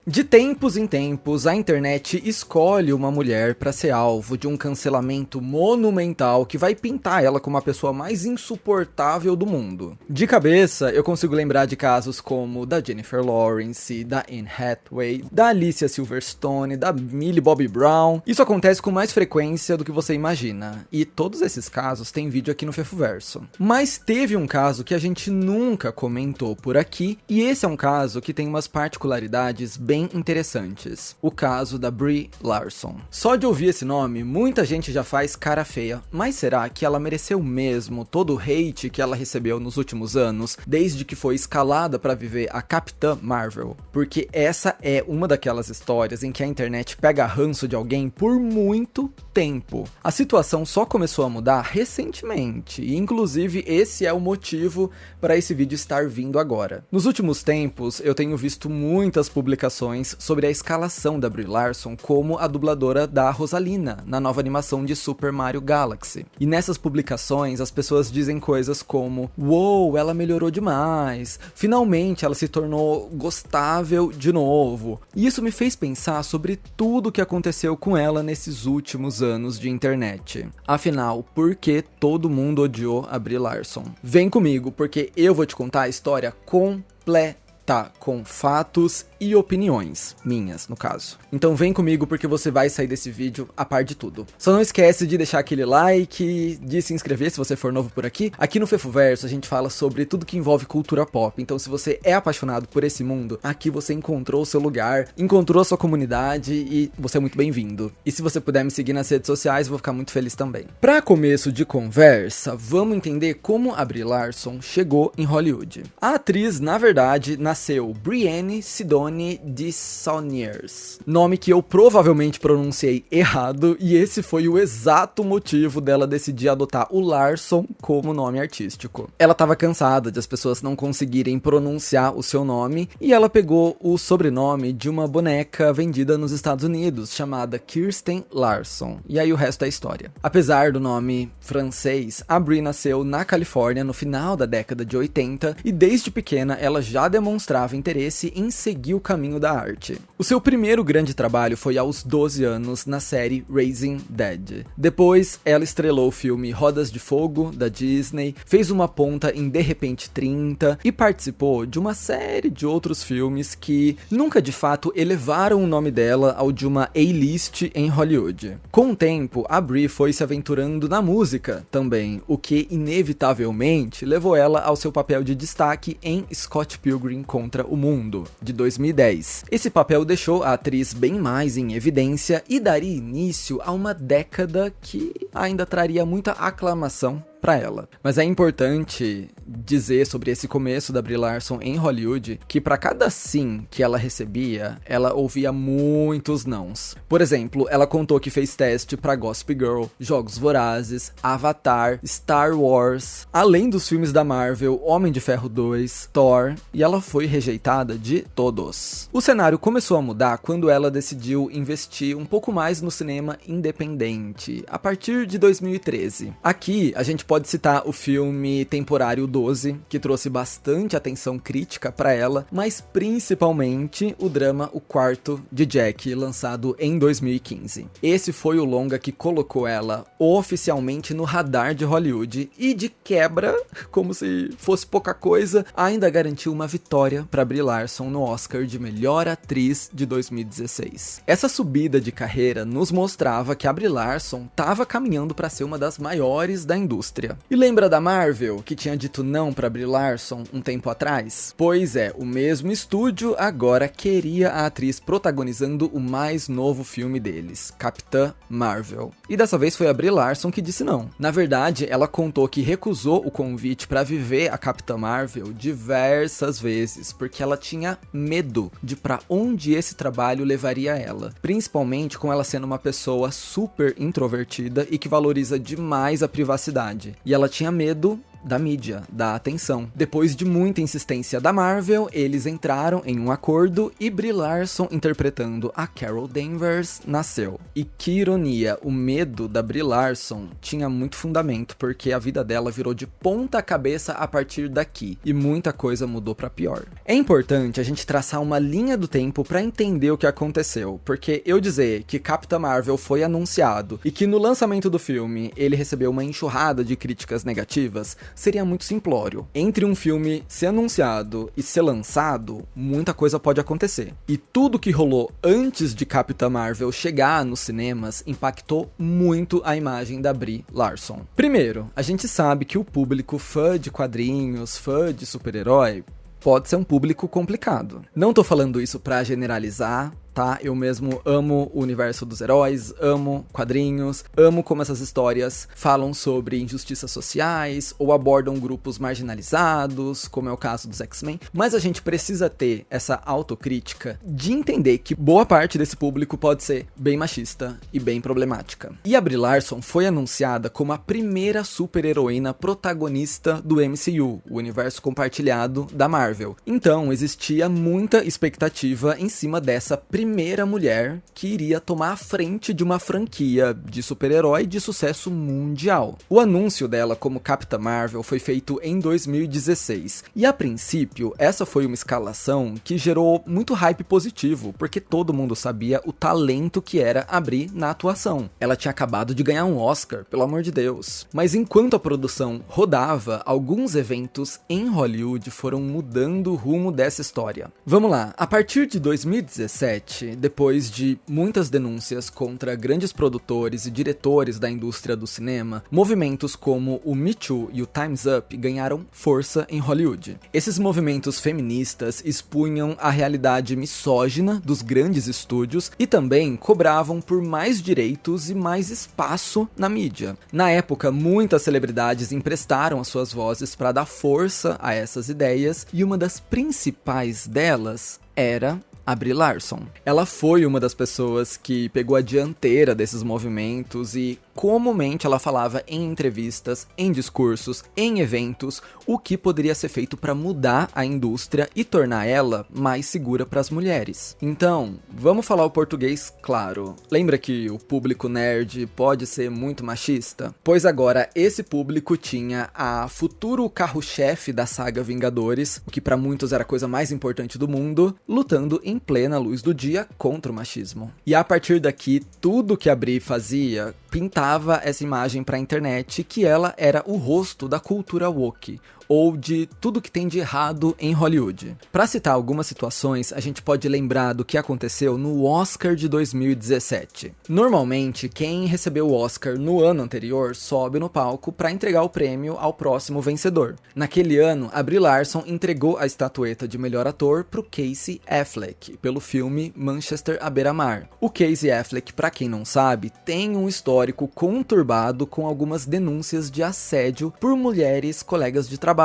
De tempos em tempos, a internet escolhe uma mulher para ser alvo de um cancelamento monumental que vai pintar ela como a pessoa mais insuportável do mundo. De cabeça, eu consigo lembrar de casos como da Jennifer Lawrence, da Anne Hathaway, da Alicia Silverstone, da Millie Bobby Brown. Isso acontece com mais frequência do que você imagina, e todos esses casos tem vídeo aqui no Fefuverso. Mas teve um caso que a gente nunca comentou por aqui, e esse é um caso que tem umas particularidades bem interessantes. O caso da Brie Larson. Só de ouvir esse nome, muita gente já faz cara feia, mas será que ela mereceu mesmo todo o hate que ela recebeu nos últimos anos, desde que foi escalada para viver a Capitã Marvel? Porque essa é uma daquelas histórias em que a internet pega ranço de alguém por muito tempo. A situação só começou a mudar recentemente, e inclusive esse é o motivo para esse vídeo estar vindo agora. Nos últimos tempos, eu tenho visto muitas publicações sobre a escalação da Brie Larson como a dubladora da Rosalina, na nova animação de Super Mario Galaxy. E nessas publicações, as pessoas dizem coisas como: "Uou, ela melhorou demais, finalmente ela se tornou gostável de novo". E isso me fez pensar sobre tudo o que aconteceu com ela nesses últimos anos de internet. Afinal, por que todo mundo odiou a Brie Larson? Vem comigo, porque eu vou te contar a história completa, com fatos e opiniões, minhas no caso. Então vem comigo porque você vai sair desse vídeo a par de tudo. Só não esquece de deixar aquele like, de se inscrever se você for novo por aqui. Aqui no Fefuverso a gente fala sobre tudo que envolve cultura pop, então se você é apaixonado por esse mundo, aqui você encontrou o seu lugar, encontrou a sua comunidade e você é muito bem-vindo. E se você puder me seguir nas redes sociais, eu vou ficar muito feliz também. Para começo de conversa, vamos entender como a Brie Larson chegou em Hollywood. A atriz, na verdade, nasceu Brienne Sidoni de Sauniers, nome que eu provavelmente pronunciei errado, e esse foi o exato motivo dela decidir adotar o Larson como nome artístico. Ela estava cansada de as pessoas não conseguirem pronunciar o seu nome, e ela pegou o sobrenome de uma boneca vendida nos Estados Unidos, chamada Kirsten Larson, e aí o resto é história. Apesar do nome francês, a Brie nasceu na Califórnia no final da década de 80, e desde pequena ela já demonstrava interesse em seguir o caminho da arte. O seu primeiro grande trabalho foi aos 12 anos na série Raising Dead. Depois, ela estrelou o filme Rodas de Fogo, da Disney, fez uma ponta em De Repente 30 e participou de uma série de outros filmes que nunca de fato elevaram o nome dela ao de uma A-list em Hollywood. Com o tempo, a Brie foi se aventurando na música também, o que inevitavelmente levou ela ao seu papel de destaque em Scott Pilgrim contra o Mundo, de 2010. Esse papel deixou a atriz bem mais em evidência e daria início a uma década que ainda traria muita aclamação para ela. Mas é importante dizer sobre esse começo da Brie Larson em Hollywood que para cada sim que ela recebia, ela ouvia muitos nãos. Por exemplo, ela contou que fez teste para Gossip Girl, Jogos Vorazes, Avatar, Star Wars, além dos filmes da Marvel, Homem de Ferro 2, Thor, e ela foi rejeitada de todos. O cenário começou a mudar quando ela decidiu investir um pouco mais no cinema independente, a partir de 2013. Aqui, a gente pode citar o filme Temporário 12, que trouxe bastante atenção crítica para ela, mas principalmente o drama O Quarto de Jack, lançado em 2015. Esse foi o longa que colocou ela oficialmente no radar de Hollywood e, de quebra, como se fosse pouca coisa, ainda garantiu uma vitória para Brie Larson no Oscar de Melhor Atriz de 2016. Essa subida de carreira nos mostrava que a Brie Larson estava caminhando para ser uma das maiores da indústria. E lembra da Marvel, que tinha dito não pra Brie Larson um tempo atrás? Pois é, o mesmo estúdio agora queria a atriz protagonizando o mais novo filme deles, Capitã Marvel. E dessa vez foi a Brie Larson que disse não. Na verdade, ela contou que recusou o convite pra viver a Capitã Marvel diversas vezes, porque ela tinha medo de pra onde esse trabalho levaria ela, principalmente com ela sendo uma pessoa super introvertida e que valoriza demais a privacidade. E ela tinha medo da mídia, da atenção. Depois de muita insistência da Marvel, eles entraram em um acordo e Brie Larson, interpretando a Carol Danvers, nasceu. E que ironia, o medo da Brie Larson tinha muito fundamento, porque a vida dela virou de ponta cabeça a partir daqui, e muita coisa mudou pra pior. É importante a gente traçar uma linha do tempo pra entender o que aconteceu, porque eu dizer que Capitã Marvel foi anunciado e que no lançamento do filme ele recebeu uma enxurrada de críticas negativas seria muito simplório. Entre um filme ser anunciado e ser lançado, muita coisa pode acontecer. E tudo que rolou antes de Capitã Marvel chegar nos cinemas impactou muito a imagem da Brie Larson. Primeiro, a gente sabe que o público fã de quadrinhos, fã de super-herói, pode ser um público complicado. Não tô falando isso pra generalizar, tá? Eu mesmo amo o universo dos heróis, amo quadrinhos, amo como essas histórias falam sobre injustiças sociais ou abordam grupos marginalizados, como é o caso dos X-Men, mas a gente precisa ter essa autocrítica de entender que boa parte desse público pode ser bem machista e bem problemática. E a Brie Larson foi anunciada como a primeira super-heroína protagonista do MCU, o universo compartilhado da Marvel. Então, existia muita expectativa em cima dessa primeira mulher que iria tomar a frente de uma franquia de super-herói de sucesso mundial. O anúncio dela como Capitã Marvel foi feito em 2016, e a princípio essa foi uma escalação que gerou muito hype positivo, porque todo mundo sabia o talento que era a Brie na atuação. Ela tinha acabado de ganhar um Oscar, pelo amor de Deus. Mas enquanto a produção rodava, alguns eventos em Hollywood foram mudando o rumo dessa história. Vamos lá, a partir de 2017, depois de muitas denúncias contra grandes produtores e diretores da indústria do cinema, movimentos como o Me Too e o Time's Up ganharam força em Hollywood. Esses movimentos feministas expunham a realidade misógina dos grandes estúdios e também cobravam por mais direitos e mais espaço na mídia. Na época, muitas celebridades emprestaram as suas vozes para dar força a essas ideias, e uma das principais delas era a Brie Larson. Ela foi uma das pessoas que pegou a dianteira desses movimentos e comumente ela falava em entrevistas, em discursos, em eventos, o que poderia ser feito para mudar a indústria e tornar ela mais segura para as mulheres. Então, vamos falar o português claro. Lembra que o público nerd pode ser muito machista? Pois agora esse público tinha a futuro carro-chefe da saga Vingadores, o que para muitos era a coisa mais importante do mundo, lutando em plena luz do dia contra o machismo. E a partir daqui, tudo que a Brie fazia pintava essa imagem para a internet que ela era o rosto da cultura woke, ou de tudo que tem de errado em Hollywood. Para citar algumas situações, a gente pode lembrar do que aconteceu no Oscar de 2017. Normalmente, quem recebeu o Oscar no ano anterior sobe no palco para entregar o prêmio ao próximo vencedor. Naquele ano, a Brie Larson entregou a estatueta de melhor ator para o Casey Affleck, pelo filme Manchester à beira-mar. O Casey Affleck, para quem não sabe, tem um histórico conturbado com algumas denúncias de assédio por mulheres colegas de trabalho.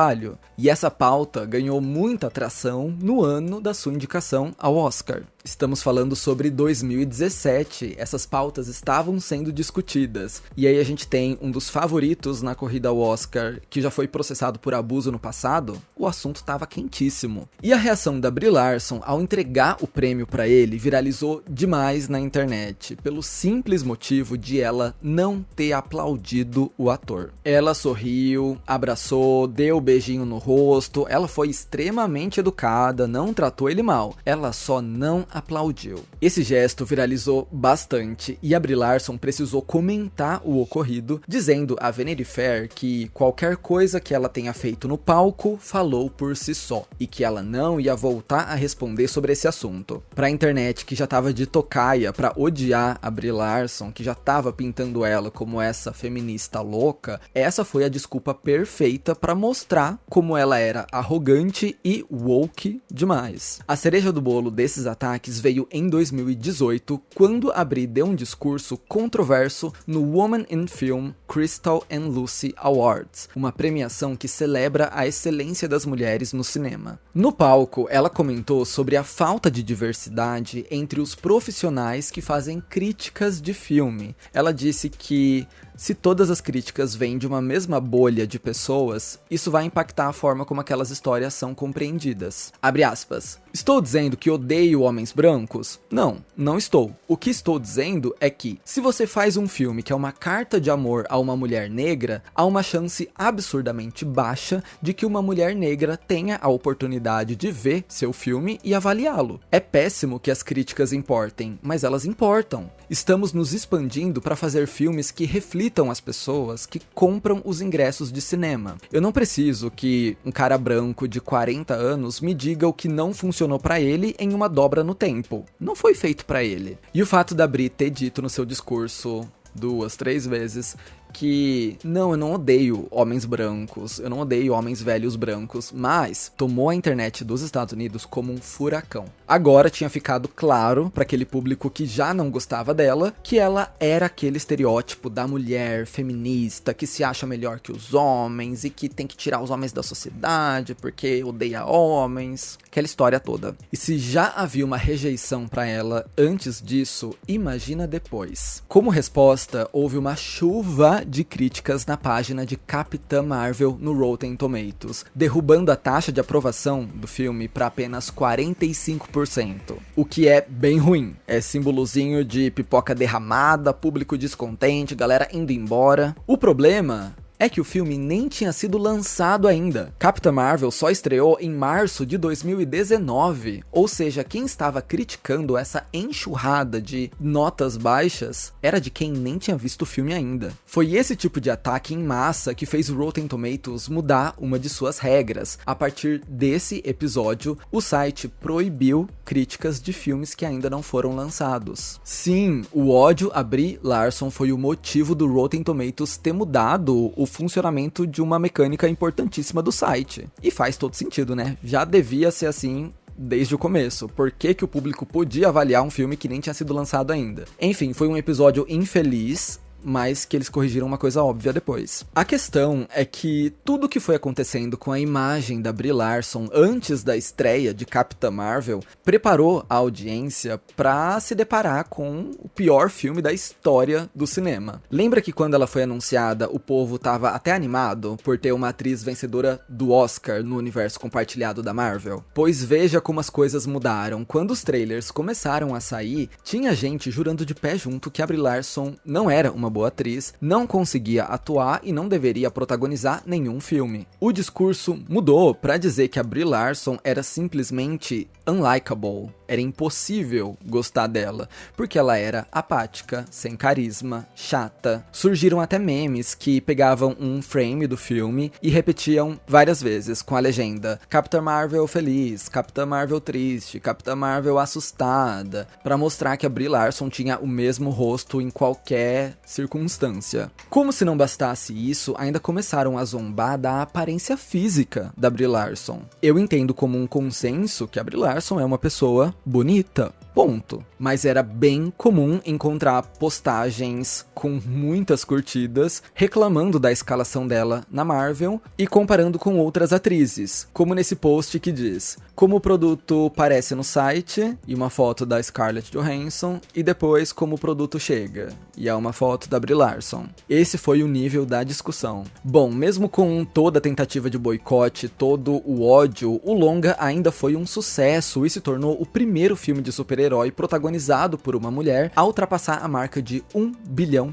E essa pauta ganhou muita atração no ano da sua indicação ao Oscar. Estamos falando sobre 2017, essas pautas estavam sendo discutidas. E aí a gente tem um dos favoritos na corrida ao Oscar, que já foi processado por abuso no passado. O assunto estava quentíssimo. E a reação da Brie Larson ao entregar o prêmio para ele viralizou demais na internet, pelo simples motivo de ela não ter aplaudido o ator. Ela sorriu, abraçou, deu beijinho no rosto, ela foi extremamente educada, não tratou ele mal. Ela só não aplaudiu. Esse gesto viralizou bastante e a Brie Larson precisou comentar o ocorrido, dizendo a Vanity Fair que qualquer coisa que ela tenha feito no palco falou por si só e que ela não ia voltar a responder sobre esse assunto. Pra internet, que já tava de tocaia pra odiar a Brie Larson, que já tava pintando ela como essa feminista louca, essa foi a desculpa perfeita pra mostrar como ela era arrogante e woke demais. A cereja do bolo desses ataques veio em 2018, quando a Brie deu um discurso controverso no Women in Film Crystal and Lucy Awards, uma premiação que celebra a excelência das mulheres no cinema. No palco, ela comentou sobre a falta de diversidade entre os profissionais que fazem críticas de filme. Ela disse que Se todas as críticas vêm de uma mesma bolha de pessoas, isso vai impactar a forma como aquelas histórias são compreendidas. Abre aspas. Estou dizendo que odeio homens brancos? Não, não estou. O que estou dizendo é que, se você faz um filme que é uma carta de amor a uma mulher negra, há uma chance absurdamente baixa de que uma mulher negra tenha a oportunidade de ver seu filme e avaliá-lo. É péssimo que as críticas importem, mas elas importam. Estamos nos expandindo para fazer filmes que reflitam as pessoas que compram os ingressos de cinema. Eu não preciso que um cara branco de 40 anos me diga o que não funcionou para ele em uma dobra no tempo. Não foi feito para ele. E o fato da Bri ter dito no seu discurso 2, 3 vezes que não, eu não odeio homens brancos, eu não odeio homens velhos brancos, mas tomou a internet dos Estados Unidos como um furacão. Agora tinha ficado claro para aquele público que já não gostava dela que ela era aquele estereótipo da mulher feminista que se acha melhor que os homens e que tem que tirar os homens da sociedade porque odeia homens, aquela história toda. E se já havia uma rejeição para ela antes disso, imagina depois. Como resposta, houve uma chuva de críticas na página de Capitã Marvel no Rotten Tomatoes, derrubando a taxa de aprovação do filme para apenas 45%, o que é bem ruim. É símbolozinho de pipoca derramada, público descontente, galera indo embora. O problema é que o filme nem tinha sido lançado ainda. Capitã Marvel só estreou em março de 2019, ou seja, quem estava criticando essa enxurrada de notas baixas era de quem nem tinha visto o filme ainda. Foi esse tipo de ataque em massa que fez o Rotten Tomatoes mudar uma de suas regras. A partir desse episódio, o site proibiu críticas de filmes que ainda não foram lançados. Sim, o ódio a Brie Larson foi o motivo do Rotten Tomatoes ter mudado o funcionamento de uma mecânica importantíssima do site. E faz todo sentido, né? Já devia ser assim desde o começo. Por que que o público podia avaliar um filme que nem tinha sido lançado ainda? Enfim, foi um episódio infeliz, mas que eles corrigiram uma coisa óbvia depois. A questão é que tudo que foi acontecendo com a imagem da Brie Larson antes da estreia de Capitã Marvel preparou a audiência para se deparar com o pior filme da história do cinema. Lembra que quando ela foi anunciada, o povo tava até animado por ter uma atriz vencedora do Oscar no universo compartilhado da Marvel? Pois veja como as coisas mudaram. Quando os trailers começaram a sair, tinha gente jurando de pé junto que a Brie Larson não era uma boa atriz, não conseguia atuar e não deveria protagonizar nenhum filme. O discurso mudou para dizer que a Brie Larson era simplesmente unlikable, era impossível gostar dela, porque ela era apática, sem carisma, chata. Surgiram até memes que pegavam um frame do filme e repetiam várias vezes com a legenda Capitã Marvel feliz, Capitã Marvel triste, Capitã Marvel assustada, para mostrar que a Brie Larson tinha o mesmo rosto em qualquer circunstância. Como se não bastasse isso, ainda começaram a zombar da aparência física da Brie Larson. Eu entendo como um consenso que a Brie Larson é uma pessoa bonita, ponto. Mas era bem comum encontrar postagens com muitas curtidas reclamando da escalação dela na Marvel e comparando com outras atrizes, como nesse post que diz: como o produto parece no site, e uma foto da Scarlett Johansson, e depois como o produto chega, e é uma foto da Brie Larson. Esse foi o nível da discussão. Bom, mesmo com toda a tentativa de boicote, todo o ódio, o longa ainda foi um sucesso e se tornou o primeiro filme de super-herói protagonizado por uma mulher a ultrapassar a marca de $1 bilhão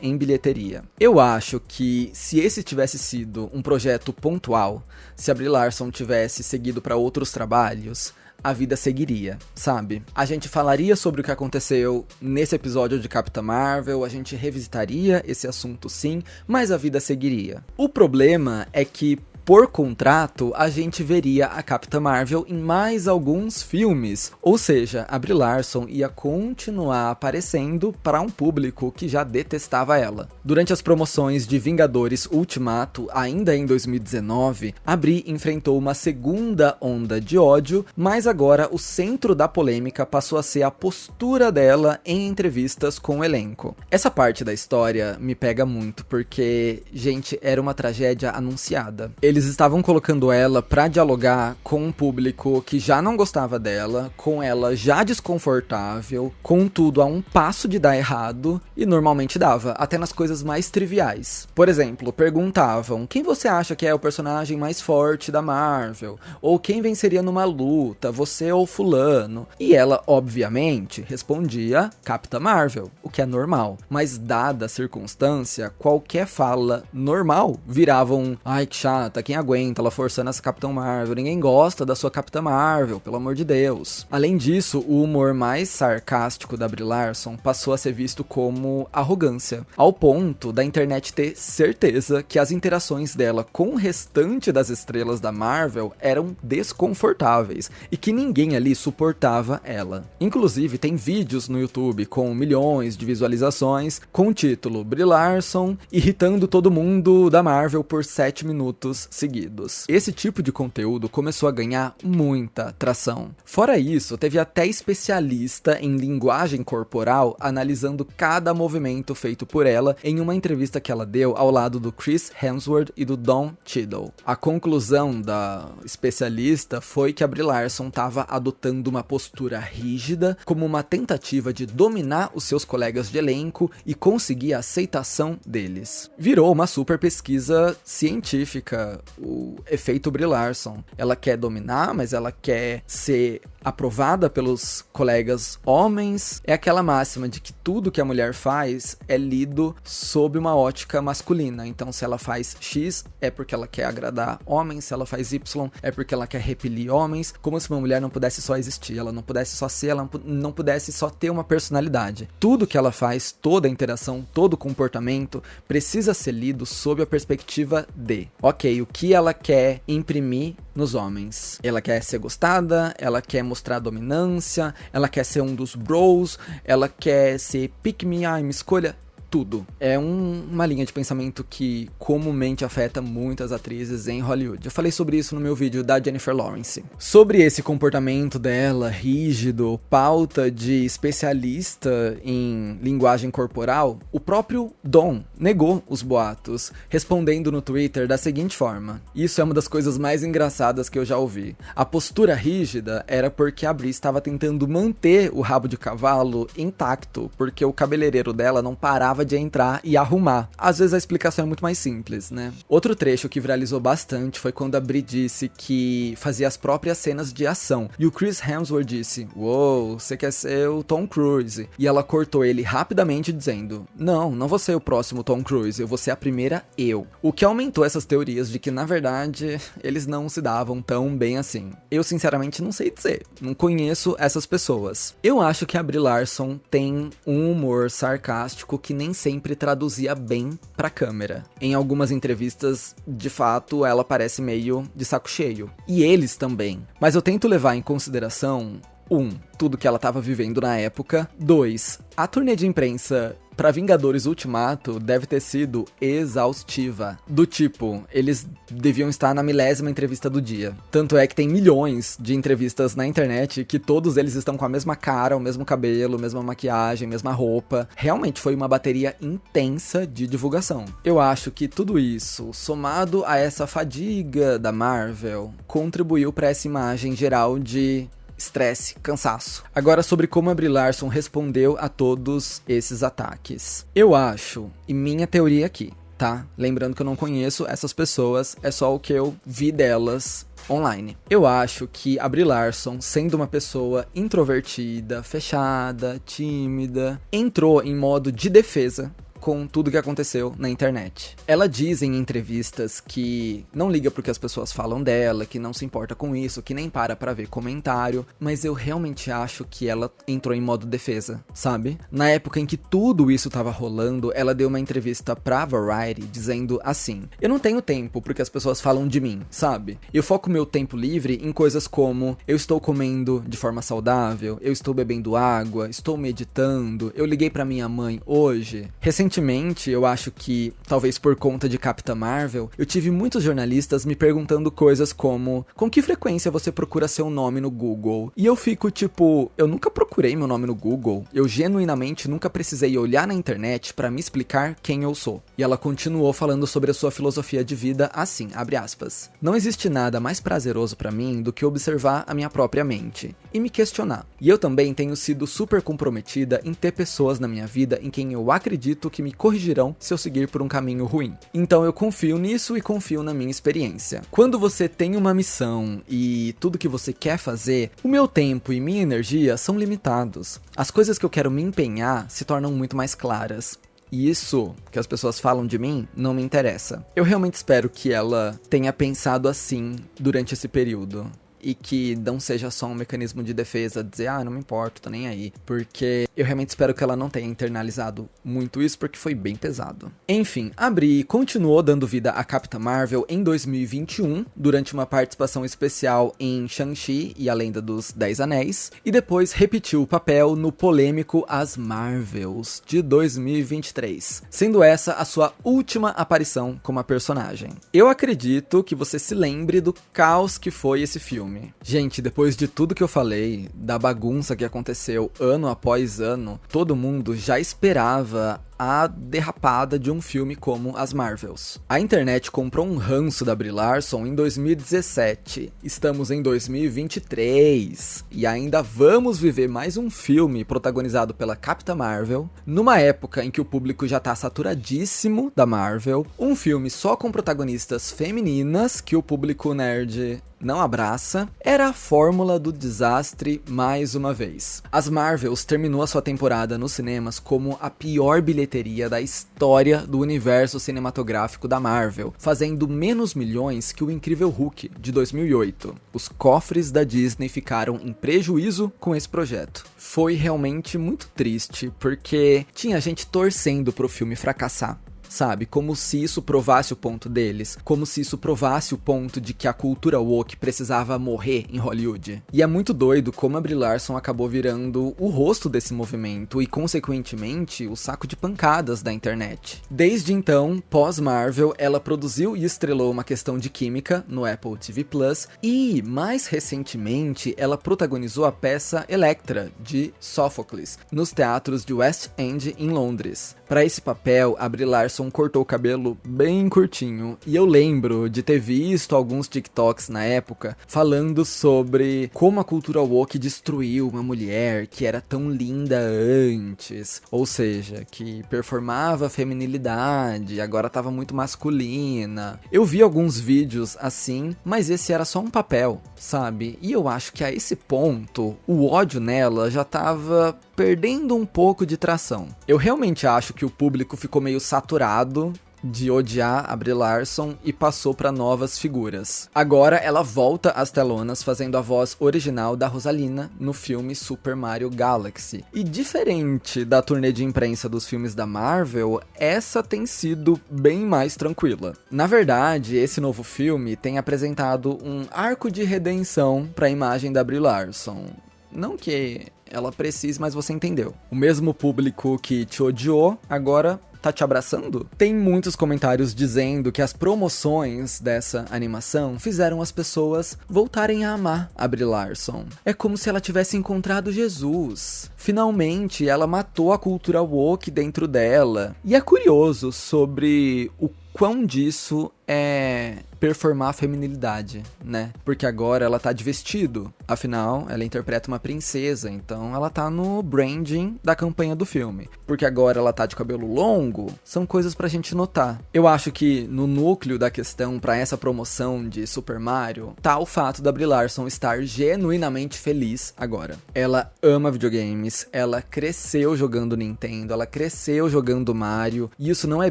em bilheteria. Eu acho que se esse tivesse sido um projeto pontual, se a Brie Larson tivesse seguido para outros trabalhos, a vida seguiria, sabe? A gente falaria sobre o que aconteceu nesse episódio de Capitã Marvel, a gente revisitaria esse assunto sim, mas a vida seguiria. O problema é que, por contrato, a gente veria a Capitã Marvel em mais alguns filmes, ou seja, a Brie Larson ia continuar aparecendo para um público que já detestava ela. Durante as promoções de Vingadores Ultimato, ainda em 2019, a Brie enfrentou uma segunda onda de ódio, mas agora o centro da polêmica passou a ser a postura dela em entrevistas com o elenco. Essa parte da história me pega muito, porque, gente, era uma tragédia anunciada. Eles Eles estavam colocando ela pra dialogar com um público que já não gostava dela, com ela já desconfortável, contudo a um passo de dar errado, e normalmente dava, até nas coisas mais triviais. Por exemplo, perguntavam: quem você acha que é o personagem mais forte da Marvel? Ou quem venceria numa luta, você ou fulano? E ela, obviamente, respondia Capitã Marvel, o que é normal. Mas dada a circunstância, qualquer fala normal virava um: ai que chata, quem aguenta ela forçando essa Capitã Marvel? Ninguém gosta da sua Capitã Marvel, pelo amor de Deus. Além disso, o humor mais sarcástico da Brie Larson passou a ser visto como arrogância, ao ponto da internet ter certeza que as interações dela com o restante das estrelas da Marvel eram desconfortáveis e que ninguém ali suportava ela. Inclusive, tem vídeos no YouTube com milhões de visualizações com o título Brie Larson irritando todo mundo da Marvel por 7 minutos seguidos. Esse tipo de conteúdo começou a ganhar muita tração. Fora isso, teve até especialista em linguagem corporal analisando cada movimento feito por ela em uma entrevista que ela deu ao lado do Chris Hemsworth e do Don Cheadle. A conclusão da especialista foi que a Brie Larson estava adotando uma postura rígida como uma tentativa de dominar os seus colegas de elenco e conseguir a aceitação deles. Virou uma super pesquisa científica, o efeito Brie Larson. Ela quer dominar, mas ela quer ser aprovada pelos colegas homens. É aquela máxima de que tudo que a mulher faz é lido sob uma ótica masculina. Então, se ela faz X, é porque ela quer agradar homens. Se ela faz Y, é porque ela quer repelir homens. Como se uma mulher não pudesse só existir, ela não pudesse só ser, ela não pudesse só ter uma personalidade. Tudo que ela faz, toda a interação, todo o comportamento precisa ser lido sob a perspectiva de: ok, o que ela quer imprimir nos homens? Ela quer ser gostada, ela quer mostrar dominância, ela quer ser um dos bros, ela quer ser pick me, me escolha. Tudo. É uma linha de pensamento que comumente afeta muitas atrizes em Hollywood. Eu falei sobre isso no meu vídeo da Jennifer Lawrence. Sobre esse comportamento dela, rígido, pauta de especialista em linguagem corporal, o próprio Don negou os boatos, respondendo no Twitter da seguinte forma: isso é uma das coisas mais engraçadas que eu já ouvi. A postura rígida era porque a Brie estava tentando manter o rabo de cavalo intacto, porque o cabeleireiro dela não parava de entrar e arrumar. Às vezes a explicação é muito mais simples, né? Outro trecho que viralizou bastante foi quando a Brie disse que fazia as próprias cenas de ação. E o Chris Hemsworth disse: uou, você quer ser o Tom Cruise? E ela cortou ele rapidamente dizendo: não vou ser o próximo Tom Cruise, eu vou ser a primeira eu. O que aumentou essas teorias de que, na verdade, eles não se davam tão bem assim. Eu, sinceramente, não sei dizer. Não conheço essas pessoas. Eu acho que a Brie Larson tem um humor sarcástico que nem sempre traduzia bem pra câmera. Em algumas entrevistas, de fato, ela parece meio de saco cheio. E eles também. Mas eu tento levar em consideração: 1. Tudo que ela estava vivendo na época. 2. A turnê de imprensa pra Vingadores Ultimato deve ter sido exaustiva. Do tipo, eles deviam estar na 1000ª entrevista do dia. Tanto é que tem milhões de entrevistas na internet que todos eles estão com a mesma cara, o mesmo cabelo, mesma maquiagem, mesma roupa. Realmente foi uma bateria intensa de divulgação. Eu acho que tudo isso, somado a essa fadiga da Marvel, contribuiu para essa imagem geral de estresse, cansaço. Agora, sobre como a Brie Larson respondeu a todos esses ataques. Eu acho, e minha teoria aqui, tá? Lembrando que eu não conheço essas pessoas, é só o que eu vi delas online. Eu acho que a Brie Larson, sendo uma pessoa introvertida, fechada, tímida, entrou em modo de defesa com tudo que aconteceu na internet. Ela diz em entrevistas que não liga pro que as pessoas falam dela, que não se importa com isso, que nem para ver comentário, mas eu realmente acho que ela entrou em modo defesa, sabe? Na época em que tudo isso tava rolando, ela deu uma entrevista pra Variety dizendo assim: eu não tenho tempo pro que as pessoas falam de mim, sabe? Eu foco meu tempo livre em coisas como: eu estou comendo de forma saudável, eu estou bebendo água, estou meditando, eu liguei pra minha mãe hoje. Recentemente Recentemente, eu acho que, talvez por conta de Capitã Marvel, eu tive muitos jornalistas me perguntando coisas como: com que frequência você procura seu nome no Google? E eu fico tipo, eu nunca procurei meu nome no Google, eu genuinamente nunca precisei olhar na internet pra me explicar quem eu sou. E ela continuou falando sobre a sua filosofia de vida assim, abre aspas: não existe nada mais prazeroso pra mim do que observar a minha própria mente e me questionar. E eu também tenho sido super comprometida em ter pessoas na minha vida em quem eu acredito que me corrigirão se eu seguir por um caminho ruim. Então eu confio nisso e confio na minha experiência. Quando você tem uma missão e tudo que você quer fazer, o meu tempo e minha energia são limitados. As coisas que eu quero me empenhar se tornam muito mais claras. E isso que as pessoas falam de mim não me interessa. Eu realmente espero que ela tenha pensado assim durante esse período. E que não seja só um mecanismo de defesa, dizer, não me importo, tô nem aí. Porque eu realmente espero que ela não tenha internalizado muito isso, porque foi bem pesado. Enfim, a Brie continuou dando vida a Capitã Marvel em 2021, durante uma participação especial em Shang-Chi e a Lenda dos 10 Anéis, e depois repetiu o papel no polêmico As Marvels, de 2023, sendo essa a sua última aparição como a personagem. Eu acredito que você se lembre do caos que foi esse filme. Gente, depois de tudo que eu falei, da bagunça que aconteceu ano após ano, todo mundo já esperava a derrapada de um filme como As Marvels. A internet comprou um ranço da Brie Larson em 2017. Estamos em 2023 e ainda vamos viver mais um filme protagonizado pela Capitã Marvel, numa época em que o público já tá saturadíssimo da Marvel, um filme só com protagonistas femininas que o público nerd não abraça. Era a fórmula do desastre mais uma vez. As Marvels terminou a sua temporada nos cinemas como a pior bilheteria da história do universo cinematográfico da Marvel, fazendo menos milhões que o Incrível Hulk de 2008. Os cofres da Disney ficaram em prejuízo com esse projeto. Foi realmente muito triste, porque tinha gente torcendo pro filme fracassar. Sabe, como se isso provasse o ponto deles, como se isso provasse o ponto de que a cultura woke precisava morrer em Hollywood. E é muito doido como a Brie Larson acabou virando o rosto desse movimento e, consequentemente, o saco de pancadas da internet. Desde então, pós-Marvel, ela produziu e estrelou Uma Questão de Química no Apple TV Plus e, mais recentemente, ela protagonizou a peça Electra, de Sophocles, nos teatros de West End, em Londres. Para esse papel, a Brie Larson cortou o cabelo bem curtinho, e eu lembro de ter visto alguns TikToks na época falando sobre como a cultura woke destruiu uma mulher que era tão linda antes, ou seja, que performava feminilidade, agora tava muito masculina. Eu vi alguns vídeos assim, mas esse era só um papel, sabe? E eu acho que a esse ponto, o ódio nela já tava perdendo um pouco de tração. Eu realmente acho que o público ficou meio saturado de odiar a Brie Larson e passou para novas figuras. Agora ela volta às telonas fazendo a voz original da Rosalina no filme Super Mario Galaxy. E diferente da turnê de imprensa dos filmes da Marvel, essa tem sido bem mais tranquila. Na verdade, esse novo filme tem apresentado um arco de redenção para a imagem da Brie Larson. Não que ela precise, mas você entendeu. O mesmo público que te odiou, agora tá te abraçando? Tem muitos comentários dizendo que as promoções dessa animação fizeram as pessoas voltarem a amar a Brie Larson. É como se ela tivesse encontrado Jesus. Finalmente, ela matou a cultura woke dentro dela. E é curioso sobre o quão disso é performar a feminilidade, né? Porque agora ela tá de vestido. Afinal, ela interpreta uma princesa, então ela tá no branding da campanha do filme. Porque agora ela tá de cabelo longo, são coisas pra gente notar. Eu acho que no núcleo da questão pra essa promoção de Super Mario, tá o fato da Brie Larson estar genuinamente feliz agora. Ela ama videogames, ela cresceu jogando Nintendo, ela cresceu jogando Mario, e isso não é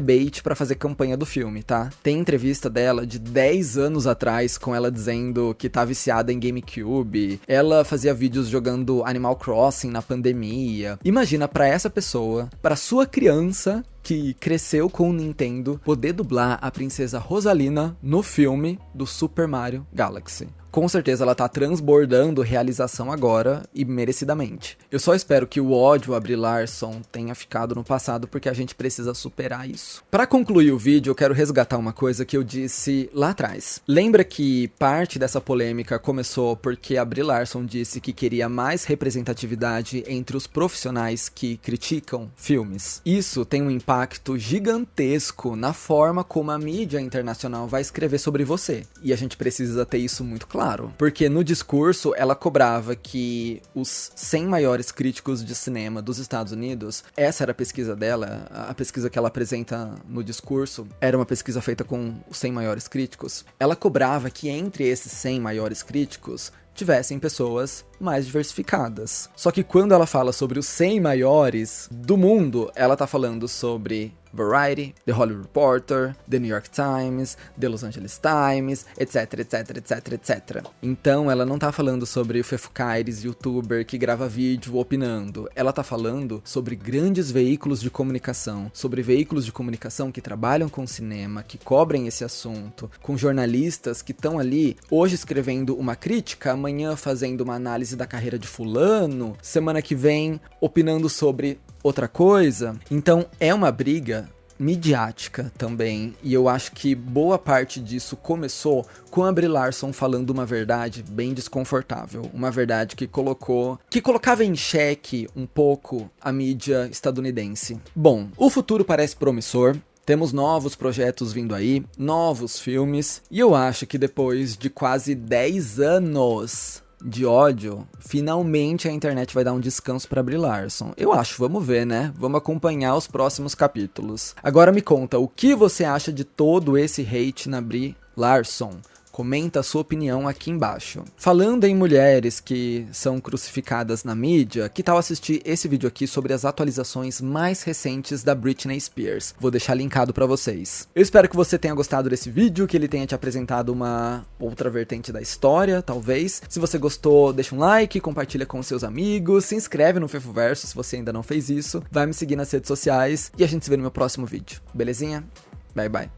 bait pra fazer campanha do filme, tá? Tem entrevista dela de 10 anos atrás com ela dizendo que tá viciada em GameCube. Ela fazia vídeos jogando Animal Crossing na pandemia. Imagina pra essa pessoa, pra sua criança que cresceu com o Nintendo, poder dublar a princesa Rosalina no filme do Super Mario Galaxy. com certeza ela tá transbordando realização agora e merecidamente. Eu só espero que o ódio a Brie Larson tenha ficado no passado, porque a gente precisa superar isso. Para concluir o vídeo, eu quero resgatar uma coisa que eu disse lá atrás. Lembra que parte dessa polêmica começou porque a Brie Larson disse que queria mais representatividade entre os profissionais que criticam filmes? Isso tem um impacto gigantesco na forma como a mídia internacional vai escrever sobre você. E a gente precisa ter isso muito claro. Porque no discurso, ela cobrava que os 100 maiores críticos de cinema dos Estados Unidos, essa era a pesquisa dela, a pesquisa que ela apresenta no discurso, era uma pesquisa feita com os 100 maiores críticos. Ela cobrava que entre esses 100 maiores críticos, tivessem pessoas mais diversificadas. Só que quando ela fala sobre os 100 maiores do mundo, ela tá falando sobre Variety, The Hollywood Reporter, The New York Times, The Los Angeles Times, etc, etc, etc, etc. Então ela não tá falando sobre o Fefo Caires, youtuber que grava vídeo opinando. Ela tá falando sobre grandes veículos de comunicação, sobre veículos de comunicação que trabalham com cinema, que cobrem esse assunto, com jornalistas que estão ali hoje escrevendo uma crítica, amanhã fazendo uma análise da carreira de fulano, semana que vem opinando sobre outra coisa. Então é uma briga midiática também, e eu acho que boa parte disso começou com a Brie Larson falando uma verdade bem desconfortável, uma verdade que colocava em xeque um pouco a mídia estadunidense. Bom, o futuro parece promissor. Temos novos projetos vindo aí, novos filmes, e eu acho que depois de quase 10 anos de ódio, finalmente a internet vai dar um descanso pra Brie Larson. Eu acho, vamos ver, né? Vamos acompanhar os próximos capítulos. Agora me conta, o que você acha de todo esse hate na Brie Larson? Comenta a sua opinião aqui embaixo. Falando em mulheres que são crucificadas na mídia, que tal assistir esse vídeo aqui sobre as atualizações mais recentes da Britney Spears? Vou deixar linkado pra vocês. Eu espero que você tenha gostado desse vídeo, que ele tenha te apresentado uma outra vertente da história, talvez. Se você gostou, deixa um like, compartilha com seus amigos, se inscreve no Fefoverso se você ainda não fez isso, vai me seguir nas redes sociais e a gente se vê no meu próximo vídeo. Belezinha? Bye, bye.